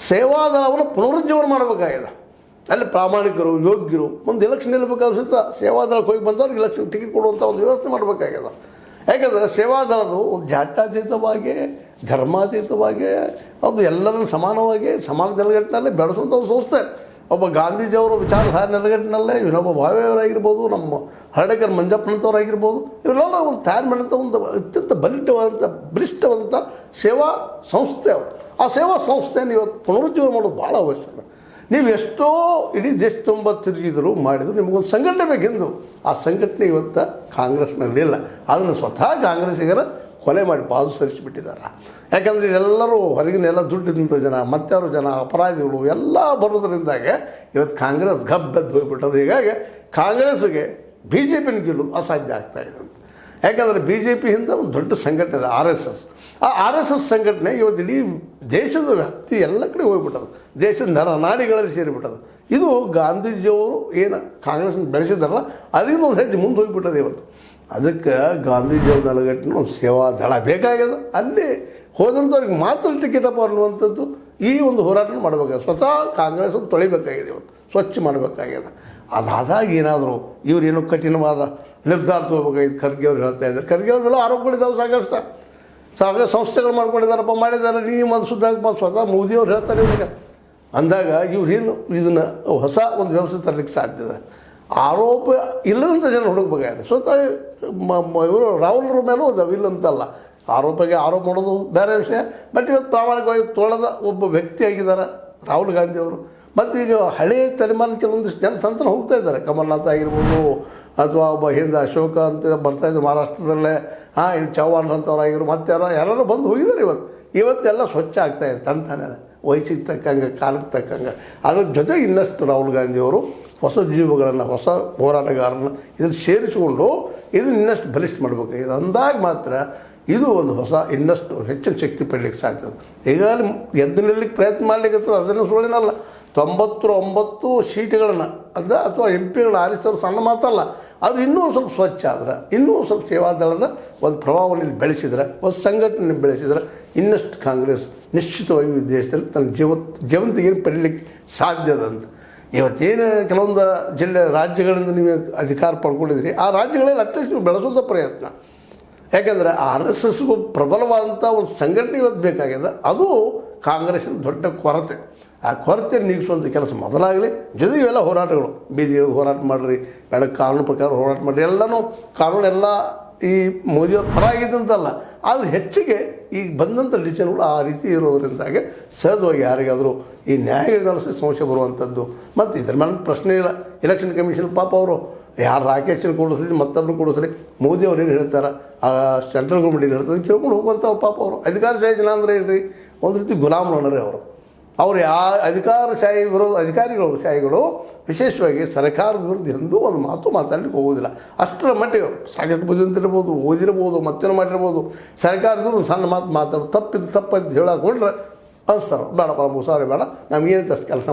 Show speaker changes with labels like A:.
A: ಸೇವಾದಳವನ್ನು ಪುನರುಜ್ಜೀವನ ಮಾಡಬೇಕಾಗಿದೆ. ಅಲ್ಲಿ ಪ್ರಾಮಾಣಿಕರು, ಯೋಗ್ಯರು ಒಂದು ಎಲೆಕ್ಷನ್ ನಿಲ್ಲಬೇಕಾದ್ರೂ ಸಹಿತ ಸೇವಾದಳಕ್ಕೆ ಹೋಗಿ ಬಂದವ್ರಿಗೆ ಎಲೆಕ್ಷನ್ ಟಿಕೆಟ್ ಕೊಡುವಂಥ ಒಂದು ವ್ಯವಸ್ಥೆ ಮಾಡಬೇಕಾಗಿದೆ. ಯಾಕೆಂದರೆ ಸೇವಾದಳದು ಜಾತ್ಯತೀತವಾಗಿ, ಧರ್ಮಾತೀತವಾಗಿ, ಅದು ಎಲ್ಲರನ್ನು ಸಮಾನವಾಗಿ ಸಮಾನ ನೆಲೆಗಟ್ಟಿನಲ್ಲೇ ಬೆಳೆಸುವಂಥ ಒಂದು ಸಂಸ್ಥೆ. ಒಬ್ಬ ಗಾಂಧೀಜಿಯವರು ವಿಚಾರಧಾರೆ ನೆಲೆಗಟ್ಟಿನಲ್ಲೇ ವಿನೋಬ ಭಾವೆಯವರಾಗಿರ್ಬೋದು, ನಮ್ಮ ಹರ್ಡೇಕರ್ ಮಂಜಪ್ಪನಂಥವರಾಗಿರ್ಬೋದು, ಇವರೆಲ್ಲ ಒಂದು ತಯಾರು ಮಾಡಿದಂಥ ಒಂದು ಅತ್ಯಂತ ಬಲಿಷ್ಠವಾದಂಥ ಸೇವಾ ಸಂಸ್ಥೆ ಅವರು. ಆ ಸೇವಾ ಸಂಸ್ಥೆಯನ್ನು ಇವತ್ತು ಪುನರುಜ್ಜೀವನ ಮಾಡೋದು ಭಾಳ ಅವಶ್ಯಕ. ನೀವು ಎಷ್ಟೋ ಇಡೀ ದೇಶ ತುಂಬ ತಿರುಗಿದ್ರು ಮಾಡಿದ್ರು, ನಿಮಗೊಂದು ಸಂಘಟನೆ ಬೇಕೆಂದು ಆ ಸಂಘಟನೆ ಇವತ್ತು ಕಾಂಗ್ರೆಸ್ನಲ್ಲಿಲ್ಲ. ಅದನ್ನು ಸ್ವತಃ ಕಾಂಗ್ರೆಸ್ಸಿಗರ ಕೊಲೆ ಮಾಡಿ ಪಾದು ಸರಿಸಿಬಿಟ್ಟಿದ್ದಾರೆ. ಯಾಕಂದರೆ ಎಲ್ಲರೂ ಹೊರಗಿನೆಲ್ಲ ದುಡ್ಡಿದ್ದಂಥ ಜನ, ಮತ್ತಾರು ಜನ, ಅಪರಾಧಿಗಳು ಎಲ್ಲ ಬರೋದ್ರಿಂದಾಗೆ ಇವತ್ತು ಕಾಂಗ್ರೆಸ್ ಗಬ್ಬೆದ್ದು ಹೋಗ್ಬಿಟ್ಟದು. ಹೀಗಾಗಿ ಕಾಂಗ್ರೆಸ್ಗೆ ಬಿ ಜೆ ಪಿನ ಗೆಲ್ಲೋದು ಅಸಾಧ್ಯ ಆಗ್ತಾಯಿದೆ ಅಂತ. ಯಾಕಂದರೆ ಬಿ ಜೆ ಪಿಯಿಂದ ಒಂದು ದೊಡ್ಡ ಸಂಘಟನೆ ಇದೆ RSS. ಆ RSS ಸಂಘಟನೆ ಇವತ್ತು ಇಡೀ ದೇಶದ ವ್ಯಾಪ್ತಿ ಎಲ್ಲ ಕಡೆ ಹೋಗ್ಬಿಟ್ಟದು, ದೇಶದ ನರನಾಡಿಗಳಲ್ಲಿ ಸೇರಿಬಿಟ್ಟದು. ಇದು ಗಾಂಧೀಜಿಯವರು ಏನು ಕಾಂಗ್ರೆಸ್ನ ಬೆಳೆಸಿದಾರಲ್ಲ ಅದರಿಂದ ಒಂದು ಹೆಜ್ಜೆ ಮುಂದೆ ಹೋಗಿಬಿಟ್ಟದೆ ಇವತ್ತು. ಅದಕ್ಕೆ ಗಾಂಧೀಜಿಯವ್ರ ನೆಲಗಟ್ಟಿನ ಒಂದು ಸೇವಾ ದಳ ಬೇಕಾಗ್ಯದ. ಅಲ್ಲಿ ಹೋದಂಥವ್ರಿಗೆ ಮಾತ್ರ ಟಿಕೆಟಪ್ಪ ಅನ್ನುವಂಥದ್ದು ಈ ಒಂದು ಹೋರಾಟ ಮಾಡಬೇಕಾಗಿದೆ. ಸ್ವತಃ ಕಾಂಗ್ರೆಸ್ ತೊಳಿಬೇಕಾಗಿದೆ, ಇವತ್ತು ಸ್ವಚ್ಛ ಮಾಡಬೇಕಾಗಿದೆ. ಅದಾದಾಗ ಏನಾದರೂ ಇವರೇನು ಕಠಿಣವಾದ ನಿರ್ಧಾರ ತಗೋಬೇಕಾಗಿದ್ದು ಖರ್ಗೆ ಅವ್ರು ಹೇಳ್ತಾ ಇದ್ದಾರೆ. ಖರ್ಗೆ ಅವ್ರ ಮೇಲೆ ಆರೋಪಗಳಿದ್ದಾವೆ ಸಾಕಷ್ಟು ಸಂಸ್ಥೆಗಳು ಮಾಡ್ಕೊಂಡಿದ್ದಾರಪ್ಪ, ಮಾಡಿದ್ದಾರೆ. ನೀವು ಅದು ಸ್ವತಃ ಮೋದಿಯವ್ರು ಹೇಳ್ತಾರೆ ಇವ್ರಿಗೆ ಅಂದಾಗ ಇವ್ರೇನು ಇದನ್ನು ಹೊಸ ಒಂದು ವ್ಯವಸ್ಥೆ ತರಲಿಕ್ಕೆ ಸಾಧ್ಯ ಇದೆ. ಆರೋಪ ಇಲ್ಲದಂಥ ಜನ ಹುಡುಕಬೇಕಾಗಿದೆ. ಸ್ವತಃ ಇವರು ರಾಹುಲ್ರ ಮೇಲೂ ಅದಾವೆ, ಇಲ್ಲಂತಲ್ಲ. ಆರೋಪ ಮಾಡೋದು ಬೇರೆ ವಿಷಯ. ಬಟ್ ಇವತ್ತು ಪ್ರಾಮಾಣಿಕವಾಗಿ ತೊಳೆದ ಒಬ್ಬ ವ್ಯಕ್ತಿ ಆಗಿದ್ದಾರೆ ರಾಹುಲ್ ಗಾಂಧಿ ಅವರು. ಮತ್ತು ಈಗ ಹಳೆಯ ತಲೆಮಾರಿನ ಕೆಲವೊಂದಿಷ್ಟು ಜನ ತಂತ್ರ ಹೋಗ್ತಾ ಇದ್ದಾರೆ. ಕಮಲ್ನಾಥ್ ಆಗಿರ್ಬೋದು, ಅಥವಾ ಒಬ್ಬ ಹಿಂದೆ ಅಶೋಕ ಅಂತ ಬರ್ತಾಯಿದ್ರು ಮಹಾರಾಷ್ಟ್ರದಲ್ಲೇ, ಇನ್ನು ಚವ್ಹಾಣ್ರಂಥವ್ರಾಗಿರು, ಮತ್ತು ಯಾರು ಬಂದು ಹೋಗಿದ್ದಾರೆ. ಇವತ್ತೆಲ್ಲ ಸ್ವಚ್ಛ ಆಗ್ತಾಯಿದೆ ತಂತಾನೆ, ವಯಸ್ಸಿಗೆ ತಕ್ಕಂಗೆ, ಕಾಲಕ್ಕೆ ತಕ್ಕಂಗೆ. ಅದ್ರ ಜೊತೆಗೆ ಇನ್ನಷ್ಟು ರಾಹುಲ್ ಗಾಂಧಿಯವರು ಹೊಸ ಜೀವಗಳನ್ನು, ಹೊಸ ಹೋರಾಟಗಾರರನ್ನು ಇದನ್ನು ಸೇರಿಸಿಕೊಂಡು ಇದನ್ನು ಇನ್ನಷ್ಟು ಬಲಿಷ್ಠ ಮಾಡಬೇಕಾಗಿದೆ. ಅಂದಾಗ ಮಾತ್ರ ಇದು ಒಂದು ಹೊಸ ಇನ್ನಷ್ಟು ಹೆಚ್ಚಿನ ಶಕ್ತಿ ಪಡಲಿಕ್ಕೆ ಸಾಧ್ಯ. ಈಗಾಗಲೇ ಎದ್ದು ನಿಲ್ಲಕ್ಕೆ ಪ್ರಯತ್ನ ಮಾಡಲಿಕ್ಕೆ ಅದನ್ನು ಸುಳ್ಳಿನಲ್ಲ. 99 ಸೀಟುಗಳನ್ನು ಅಥವಾ MP ಗಳನ್ನ ಆರಿಸೋದು ಸಣ್ಣ ಮಾತಲ್ಲ. ಅದು ಇನ್ನೂ ಸ್ವಲ್ಪ ಸ್ವಚ್ಛ ಆದ್ರೆ, ಇನ್ನೂ ಸ್ವಲ್ಪ ಸೇವಾದಳದ ಒಂದು ಪ್ರಭಾವವನ್ನು ಇಲ್ಲಿ ಬೆಳೆಸಿದ್ರೆ, ಒಂದು ಸಂಘಟನೆ ಬೆಳೆಸಿದ್ರೆ ಇನ್ನಷ್ಟು ಕಾಂಗ್ರೆಸ್ ನಿಶ್ಚಿತವಾಗಿ ಈ ದೇಶದಲ್ಲಿ ತನ್ನ ಜೀವಂತಿಗೆ ಪಡೀಲಿಕ್ಕೆ ಸಾಧ್ಯದಂತ. ಇವತ್ತೇನು ಕೆಲವೊಂದು ರಾಜ್ಯಗಳಿಂದ ನೀವು ಅಧಿಕಾರ ಪಡ್ಕೊಂಡಿದ್ರಿ, ಆ ರಾಜ್ಯಗಳಲ್ಲಿ ಅಟ್ಲೀಸ್ಟ್ ನೀವು ಬೆಳೆಸೋದ ಪ್ರಯತ್ನ. ಯಾಕೆಂದರೆ RSS ಪ್ರಬಲವಾದಂಥ ಒಂದು ಸಂಘಟನೆ ಇವತ್ತು ಬೇಕಾಗಿದೆ. ಅದು ಕಾಂಗ್ರೆಸ್ಸಿನ ದೊಡ್ಡ ಕೊರತೆ. ಆ ಕೊರತೆ ನೀಗಿಸುವಂಥ ಕೆಲಸ ಮೊದಲಾಗಲಿ. ಜೊತೆಗೆ ಇವೆಲ್ಲ ಹೋರಾಟಗಳು, ಬೀದಿ ಹೋರಾಟ ಮಾಡಿರಿ, ಬೇಡ ಕಾನೂನು ಪ್ರಕಾರ ಹೋರಾಟ ಮಾಡಿರಿ, ಎಲ್ಲನೂ ಕಾನೂನೆಲ್ಲ ಈ ಮೋದಿಯವ್ರ ಪರ ಆಗಿದ್ದಂತಲ್ಲ. ಆದರೆ ಹೆಚ್ಚಿಗೆ ಈಗ ಬಂದಂಥ ಡಿಸಿಷನ್ಗಳು ಆ ರೀತಿ ಇರೋದ್ರಿಂದಾಗೆ ಸಹಜವಾಗಿ ಯಾರಿಗಾದರೂ ಈ ನ್ಯಾಯದ ಸಮಸ್ಯೆ ಬರುವಂಥದ್ದು. ಮತ್ತು ಇದ್ರ ಮೇಲೆ ಪ್ರಶ್ನೆ ಇಲ್ಲ. ಎಲೆಕ್ಷನ್ ಕಮಿಷನ್ ಪಾಪ ಅವರು ಯಾರು ರಾಕೇಶನ್ನು ಕೊಡಿಸ್ಲಿ, ಮತ್ತೊಬ್ಬರು ಕೊಡಿಸ್ಲಿ, ಮೋದಿ ಅವ್ರು ಏನು ಹೇಳ್ತಾರೆ, ಆ ಸೆಂಟ್ರಲ್ ಗೌರ್ಮೆಂಟ್ ಏನು ಹೇಳ್ತಾರೆ ಕೇಳ್ಕೊಂಡು ಹೋಗುವಂಥ ಪಾಪ ಅವರು. ಅಧಿಕಾರಶಾಹಿ ಜನ ಅಂದರೆ ಏನು ರೀ, ಒಂದು ರೀತಿ ಗುಲಾಮರೇ ಅವರು ಅಧಿಕಾರಶಾಹಿ ವಿರೋಧ ಶಾಹಿಗಳು ವಿಶೇಷವಾಗಿ ಸರ್ಕಾರದ ವಿರುದ್ಧ ಎಂದೂ ಒಂದು ಮಾತು ಮಾತಾಡಲಿಕ್ಕೆ ಹೋಗೋದಿಲ್ಲ. ಅಷ್ಟರ ಮಟ್ಟಿಗೆ ಸಾಕಷ್ಟು ಬುದ್ಧಿವಂತಿರ್ಬೋದು, ಓದಿರ್ಬೋದು, ಮತ್ತೇನು ಮಾಡಿರ್ಬೋದು, ಸರ್ಕಾರದ ಒಂದು ಸಣ್ಣ ಮಾತು ಮಾತಾಡೋದು ತಪ್ಪಿದ್ದು ತಪ್ಪಂತ ಹೇಳಾಕೊಂಡ್ರೆ ಅನ್ಸ್ತಾರೆ, ಬೇಡ ಪರಮ ಸಾರಿ ಬೇಡ, ನಮಗೇನಿತ್ತು ಅಷ್ಟು ಕೆಲಸ